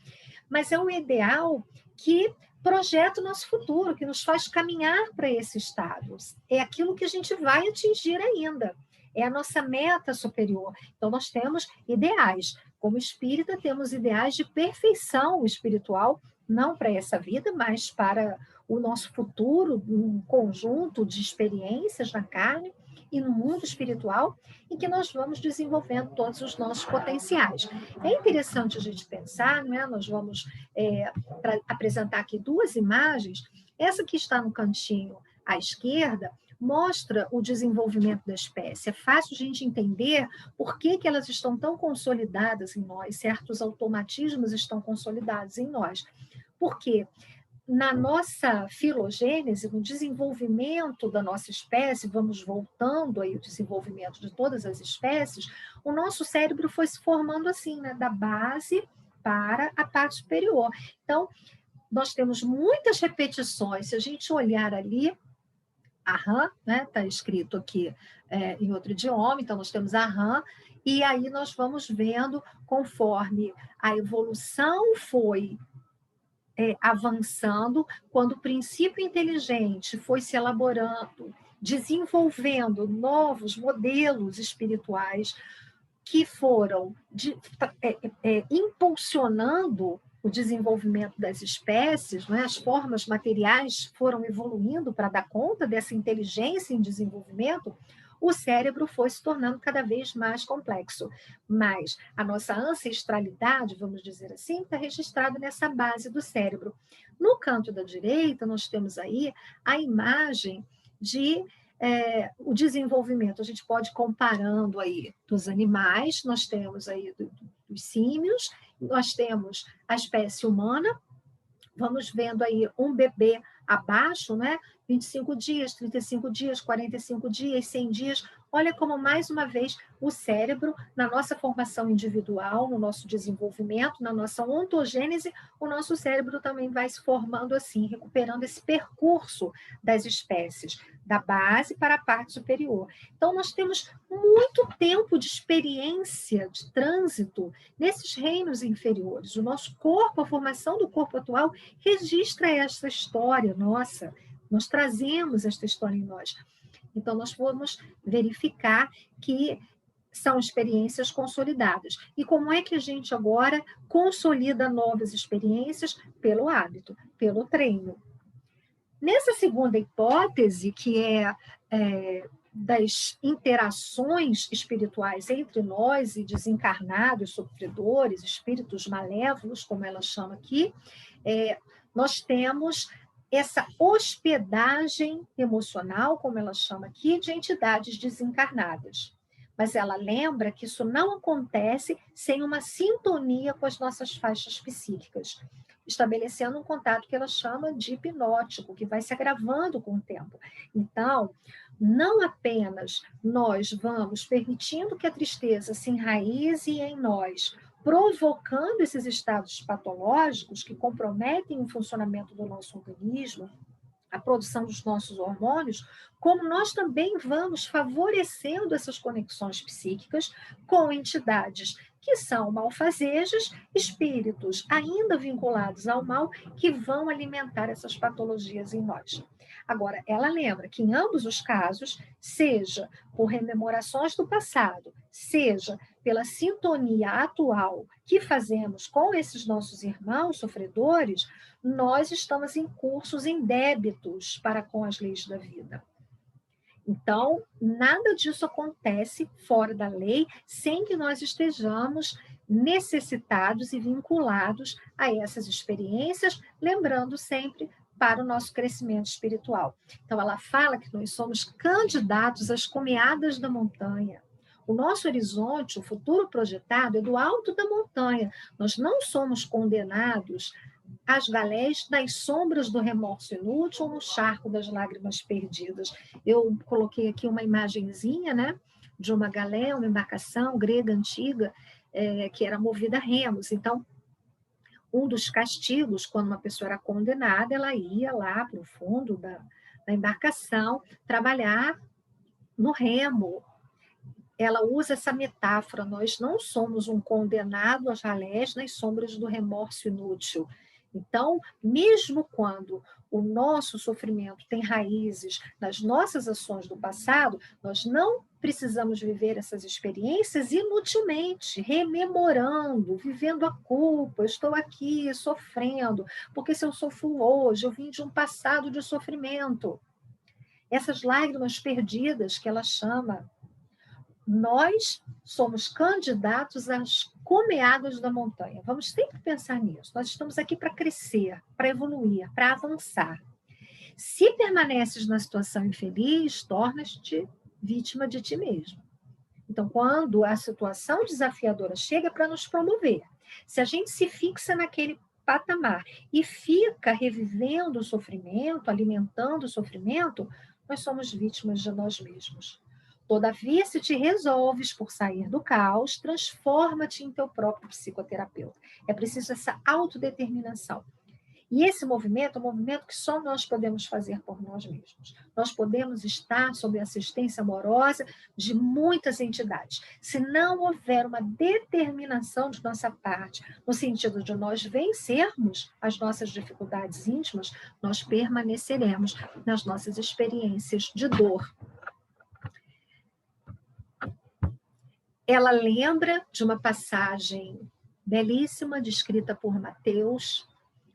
mas é um ideal que projeta o nosso futuro, que nos faz caminhar para esse estado. É aquilo que a gente vai atingir ainda. É a nossa meta superior. Então, nós temos ideais. Como espírita, temos ideais de perfeição espiritual, não para essa vida, mas para o nosso futuro, um conjunto de experiências na carne e no mundo espiritual, em que nós vamos desenvolvendo todos os nossos potenciais. É interessante a gente pensar, não é? Nós vamos apresentar aqui 2 imagens. Essa que está no cantinho à esquerda mostra o desenvolvimento da espécie. É fácil a gente entender por que elas estão tão consolidadas em nós, certos automatismos estão consolidados em nós. Porque na nossa filogênese, no desenvolvimento da nossa espécie, vamos voltando aí o desenvolvimento de todas as espécies, o nosso cérebro foi se formando assim, né, da base para a parte superior. Então, nós temos muitas repetições. Se a gente olhar ali, aham, né, está escrito aqui em outro idioma, então nós temos aham, e aí nós vamos vendo conforme a evolução foi avançando, quando o princípio inteligente foi se elaborando, desenvolvendo novos modelos espirituais, que foram impulsionando o desenvolvimento das espécies, não é? As formas materiais foram evoluindo para dar conta dessa inteligência em desenvolvimento, o cérebro foi se tornando cada vez mais complexo. Mas a nossa ancestralidade, vamos dizer assim, está registrada nessa base do cérebro. No canto da direita, nós temos aí a imagem de o desenvolvimento. A gente pode ir comparando aí dos animais, nós temos aí dos símios, nós temos a espécie humana, vamos vendo aí um bebê abaixo, né? 25 dias, 35 dias, 45 dias, 100 dias. Olha como, mais uma vez, o cérebro, na nossa formação individual, no nosso desenvolvimento, na nossa ontogênese, o nosso cérebro também vai se formando assim, recuperando esse percurso das espécies, da base para a parte superior. Então, nós temos muito tempo de experiência, de trânsito, nesses reinos inferiores. O nosso corpo, a formação do corpo atual, registra essa história nossa, nós trazemos esta história em nós. Então, nós vamos verificar que são experiências consolidadas. E como é que a gente agora consolida novas experiências? Pelo hábito, pelo treino. Nessa segunda hipótese, que é das interações espirituais entre nós e desencarnados, sofredores, espíritos malévolos, como ela chama aqui, nós temos essa hospedagem emocional, como ela chama aqui, de entidades desencarnadas. Mas ela lembra que isso não acontece sem uma sintonia com as nossas faixas psíquicas, estabelecendo um contato que ela chama de hipnótico, que vai se agravando com o tempo. Então, não apenas nós vamos permitindo que a tristeza se enraize em nós, provocando esses estados patológicos que comprometem o funcionamento do nosso organismo, a produção dos nossos hormônios, como nós também vamos favorecendo essas conexões psíquicas com entidades que são malfazejas, espíritos ainda vinculados ao mal, que vão alimentar essas patologias em nós. Agora, ela lembra que em ambos os casos, seja por rememorações do passado, seja pela sintonia atual que fazemos com esses nossos irmãos sofredores, nós estamos em cursos em débitos para com as leis da vida. Então, nada disso acontece fora da lei sem que nós estejamos necessitados e vinculados a essas experiências, lembrando sempre para o nosso crescimento espiritual. Então, ela fala que nós somos candidatos às comeadas da montanha. O nosso horizonte, o futuro projetado, é do alto da montanha. Nós não somos condenados às galés das sombras do remorso inútil ou no charco das lágrimas perdidas. Eu coloquei aqui uma imagenzinha, né, de uma galé, uma embarcação grega antiga, que era movida a remos. Então, um dos castigos, quando uma pessoa era condenada, ela ia lá para o fundo da embarcação trabalhar no remo. Ela usa essa metáfora: nós não somos um condenado às ralés nas sombras do remorso inútil. Então, mesmo quando o nosso sofrimento tem raízes nas nossas ações do passado, nós não precisamos viver essas experiências inutilmente, rememorando, vivendo a culpa. Eu estou aqui sofrendo, porque se eu sofro hoje, eu vim de um passado de sofrimento. Essas lágrimas perdidas que ela chama, nós somos candidatos às comeadas da montanha. Vamos sempre pensar nisso. Nós estamos aqui para crescer, para evoluir, para avançar. Se permaneces na situação infeliz, tornas-te vítima de ti mesmo. Então, quando a situação desafiadora chega para nos promover, se a gente se fixa naquele patamar e fica revivendo o sofrimento, alimentando o sofrimento, nós somos vítimas de nós mesmos. Todavia, se te resolves por sair do caos, transforma-te em teu próprio psicoterapeuta. É preciso essa autodeterminação. E esse movimento é um movimento que só nós podemos fazer por nós mesmos. Nós podemos estar sob a assistência amorosa de muitas entidades. Se não houver uma determinação de nossa parte, no sentido de nós vencermos as nossas dificuldades íntimas, nós permaneceremos nas nossas experiências de dor. ela lembra de uma passagem belíssima, descrita por Mateus,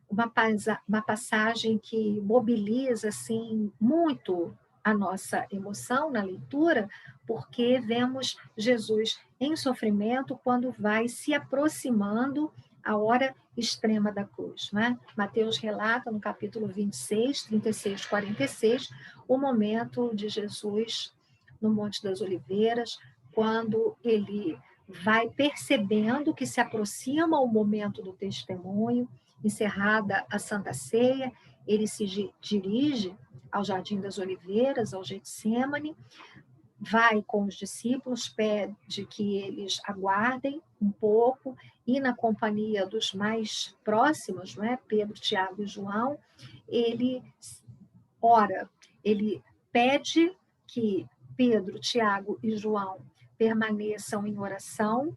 uma passagem que mobiliza assim, muito a nossa emoção na leitura, porque vemos Jesus em sofrimento quando vai se aproximando a hora extrema da cruz. Né? Mateus relata no capítulo 26, 36, 46, o momento de Jesus no Monte das Oliveiras, quando ele vai percebendo que se aproxima o momento do testemunho. Encerrada a Santa Ceia, ele se dirige ao Jardim das Oliveiras, ao Getsêmani, vai com os discípulos, pede que eles aguardem um pouco, e na companhia dos mais próximos, não é? Pedro, Tiago e João, ele ora, ele pede que Pedro, Tiago e João permaneçam em oração,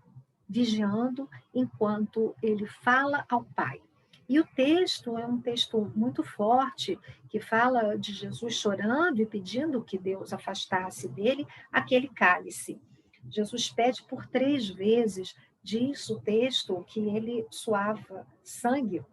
vigiando enquanto ele fala ao Pai. E o texto é um texto muito forte, que fala de Jesus chorando e pedindo que Deus afastasse dele aquele cálice. Jesus pede por 3 vezes, diz o texto, que ele suava sangue,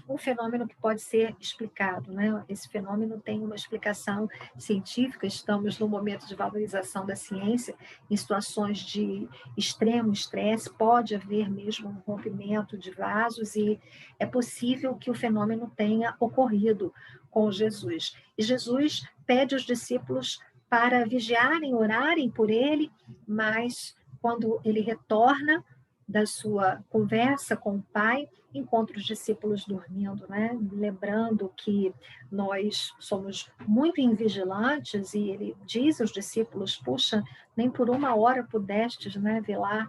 um fenômeno que pode ser explicado, né? Esse fenômeno tem uma explicação científica, estamos no momento de valorização da ciência, em situações de extremo estresse, pode haver mesmo um rompimento de vasos, e é possível que o fenômeno tenha ocorrido com Jesus. E Jesus pede aos discípulos para vigiarem, orarem por ele, mas quando ele retorna da sua conversa com o Pai, encontra os discípulos dormindo, né? Lembrando que nós somos muito invigilantes, e ele diz aos discípulos: puxa, nem por 1 hora pudestes, né, velar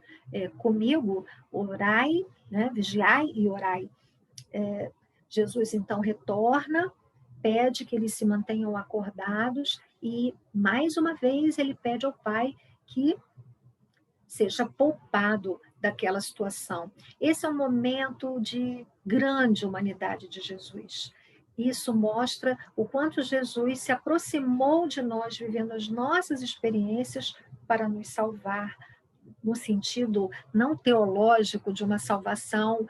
comigo, orai, né, vigiai e orai. Jesus então retorna, pede que eles se mantenham acordados, e mais uma vez ele pede ao Pai que seja poupado daquela situação. Esse é um momento de grande humanidade de Jesus. Isso mostra o quanto Jesus se aproximou de nós, vivendo as nossas experiências para nos salvar, no sentido não teológico de uma salvação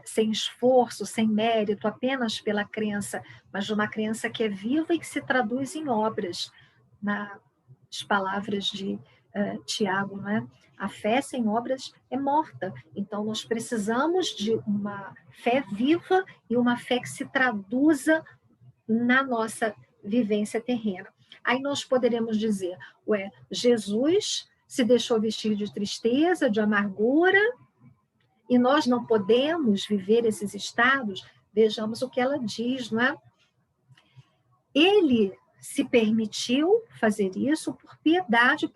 sem esforço, sem mérito, apenas pela crença, mas de uma crença que é viva e que se traduz em obras. Nas palavras de Tiago, não é? A fé sem obras é morta. Então, nós precisamos de uma fé viva e uma fé que se traduza na nossa vivência terrena. Aí nós poderemos dizer, Jesus se deixou vestir de tristeza, de amargura, e nós não podemos viver esses estados. Vejamos o que ela diz, não é? Ele se permitiu fazer isso por piedade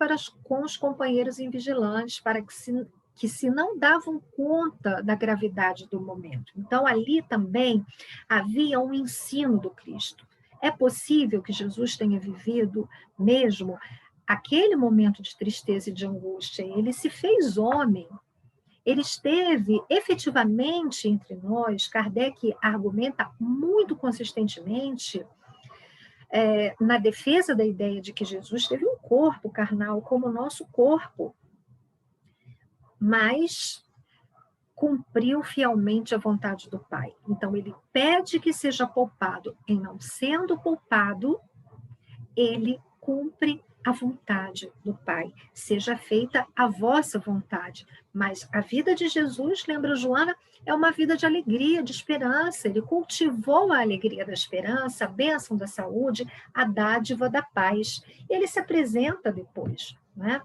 com os companheiros invigilantes, para que se não davam conta da gravidade do momento. Então, ali também havia um ensino do Cristo. É possível que Jesus tenha vivido mesmo aquele momento de tristeza e de angústia. Ele se fez homem, ele esteve efetivamente entre nós. Kardec argumenta muito consistentemente na defesa da ideia de que Jesus teve um corpo carnal como o nosso corpo, mas cumpriu fielmente a vontade do Pai. Então, ele pede que seja poupado. Em não sendo poupado, ele cumpre a vontade do Pai. Seja feita a vossa vontade. Mas a vida de Jesus, lembra Joana, é uma vida de alegria, de esperança. Ele cultivou a alegria da esperança, a bênção da saúde, a dádiva da paz. Ele se apresenta depois, né?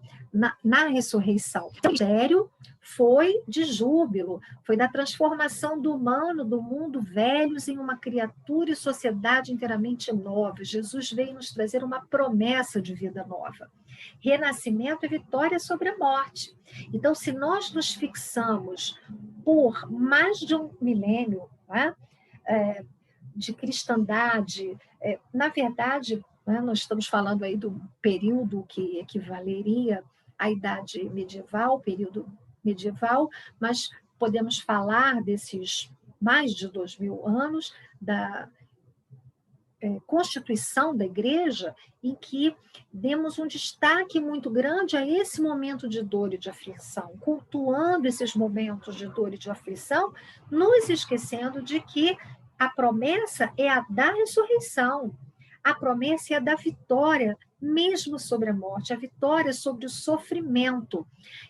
Na ressurreição. O mistério foi de júbilo, foi da transformação do humano, do mundo velhos, em uma criatura e sociedade inteiramente nova. Jesus veio nos trazer uma promessa de vida nova. Renascimento é vitória sobre a morte. Então, se nós nos fixamos por mais de um milênio, né, de cristandade, na verdade, né, nós estamos falando aí do período que equivaleria à Idade Medieval, período medieval, mas podemos falar desses mais de 2000 anos constituição da igreja em que demos um destaque muito grande a esse momento de dor e de aflição, cultuando esses momentos de dor e de aflição, nos esquecendo de que a promessa é a da ressurreição, a promessa é a da vitória, mesmo sobre a morte, a vitória sobre o sofrimento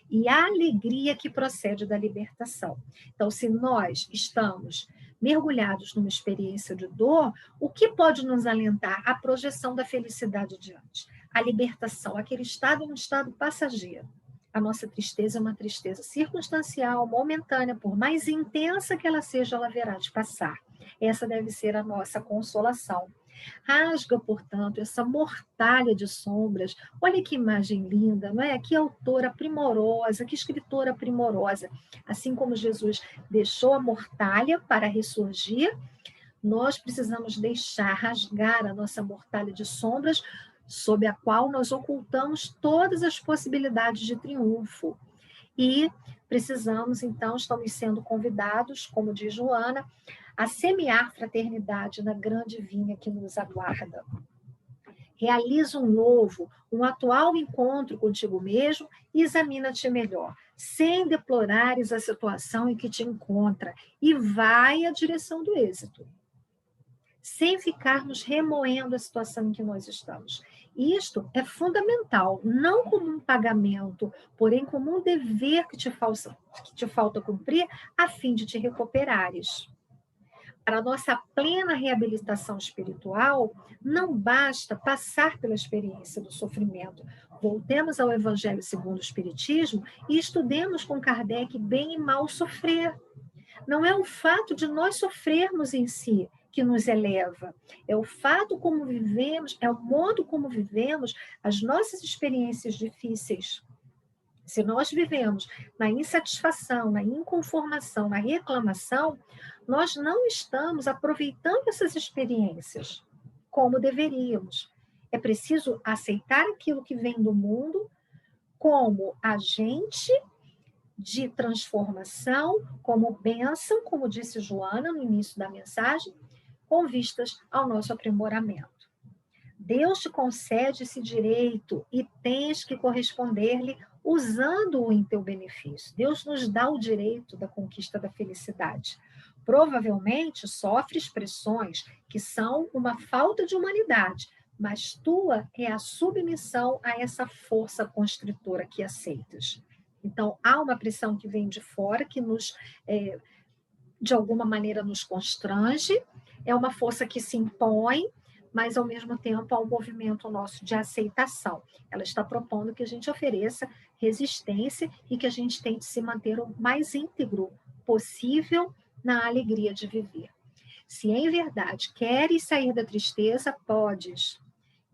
e a alegria que procede da libertação. Então, se nós estamos mergulhados numa experiência de dor, o que pode nos alentar? A projeção da felicidade diante. A libertação, aquele estado é um estado passageiro. A nossa tristeza é uma tristeza circunstancial, momentânea, por mais intensa que ela seja, ela haverá de passar. Essa deve ser a nossa consolação. Rasga, portanto, essa mortalha de sombras. Olha que imagem linda, não é? Que autora primorosa, que escritora primorosa. Assim como Jesus deixou a mortalha para ressurgir, nós precisamos deixar, rasgar a nossa mortalha de sombras, sob a qual nós ocultamos todas as possibilidades de triunfo. E precisamos, então, estamos sendo convidados, como diz Joana, a semear fraternidade na grande vinha que nos aguarda. Realiza um novo, um atual encontro contigo mesmo e examina-te melhor, sem deplorares a situação em que te encontra, e vai à direção do êxito, sem ficarmos remoendo a situação em que nós estamos. Isto é fundamental, não como um pagamento, porém como um dever que te falta cumprir a fim de te recuperares. Para a nossa plena reabilitação espiritual, não basta passar pela experiência do sofrimento. Voltemos ao Evangelho segundo o Espiritismo e estudemos com Kardec bem e mal sofrer. Não é o fato de nós sofrermos em si que nos eleva, é o fato como vivemos, é o modo como vivemos as nossas experiências difíceis. Se nós vivemos na insatisfação, na inconformação, na reclamação, nós não estamos aproveitando essas experiências como deveríamos. É preciso aceitar aquilo que vem do mundo como agente de transformação, como bênção, como disse Joana no início da mensagem, com vistas ao nosso aprimoramento. Deus te concede esse direito e tens que corresponder-lhe usando-o em teu benefício. Deus nos dá o direito da conquista da felicidade. Provavelmente sofres pressões que são uma falta de humanidade, mas tua é a submissão a essa força constritora que aceitas. Então, há uma pressão que vem de fora, que nos, de alguma maneira, nos constrange, é uma força que se impõe, mas, ao mesmo tempo, há um movimento nosso de aceitação. Ela está propondo que a gente ofereça resistência e que a gente tente se manter o mais íntegro possível na alegria de viver. Se em verdade queres sair da tristeza, podes.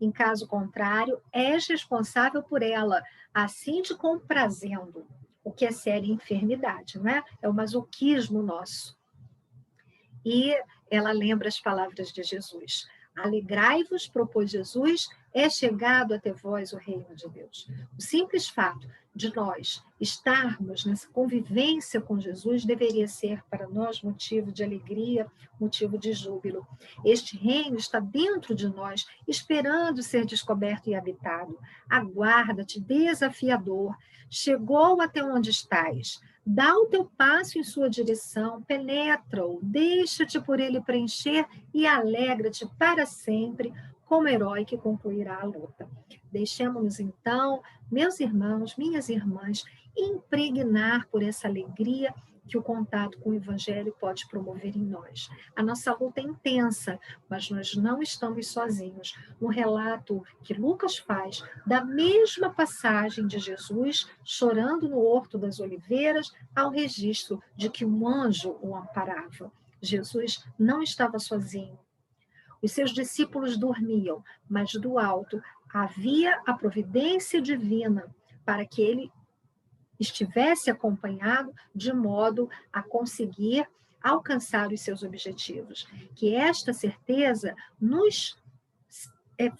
Em caso contrário, és responsável por ela, assim te comprazendo, o que é séria enfermidade, não é? É o masoquismo nosso. E ela lembra as palavras de Jesus. Alegrai-vos, propôs Jesus, é chegado até vós o reino de Deus. O simples fato de nós estarmos nessa convivência com Jesus deveria ser para nós motivo de alegria, motivo de júbilo. Este reino está dentro de nós, esperando ser descoberto e habitado. Aguarda-te, desafiador. Chegou até onde estás. Dá o teu passo em sua direção, penetra-o, deixa-te por ele preencher e alegra-te para sempre como herói que concluirá a luta. Deixemos-nos então, meus irmãos, minhas irmãs, impregnar por essa alegria que o contato com o Evangelho pode promover em nós. A nossa luta é intensa, mas nós não estamos sozinhos. No relato que Lucas faz da mesma passagem de Jesus chorando no Horto das Oliveiras, há o registro de que um anjo o amparava. Jesus não estava sozinho. Os seus discípulos dormiam, mas do alto havia a providência divina para que ele estivesse acompanhado de modo a conseguir alcançar os seus objetivos. Que esta certeza nos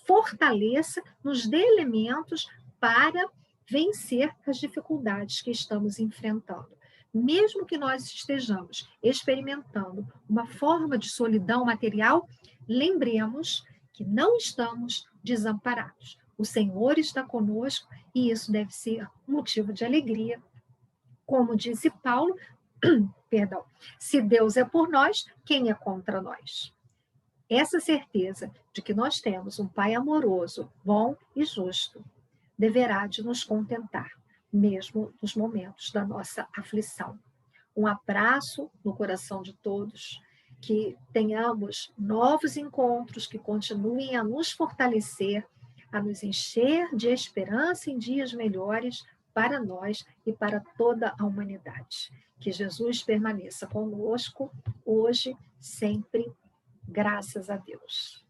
fortaleça, nos dê elementos para vencer as dificuldades que estamos enfrentando. Mesmo que nós estejamos experimentando uma forma de solidão material, lembremos que não estamos desamparados. O Senhor está conosco e isso deve ser motivo de alegria. Como disse Paulo, perdão, se Deus é por nós, quem é contra nós? Essa certeza de que nós temos um Pai amoroso, bom e justo, deverá de nos contentar, mesmo nos momentos da nossa aflição. Um abraço no coração de todos, que tenhamos novos encontros que continuem a nos fortalecer, a nos encher de esperança em dias melhores para nós e para toda a humanidade. Que Jesus permaneça conosco hoje, sempre, graças a Deus.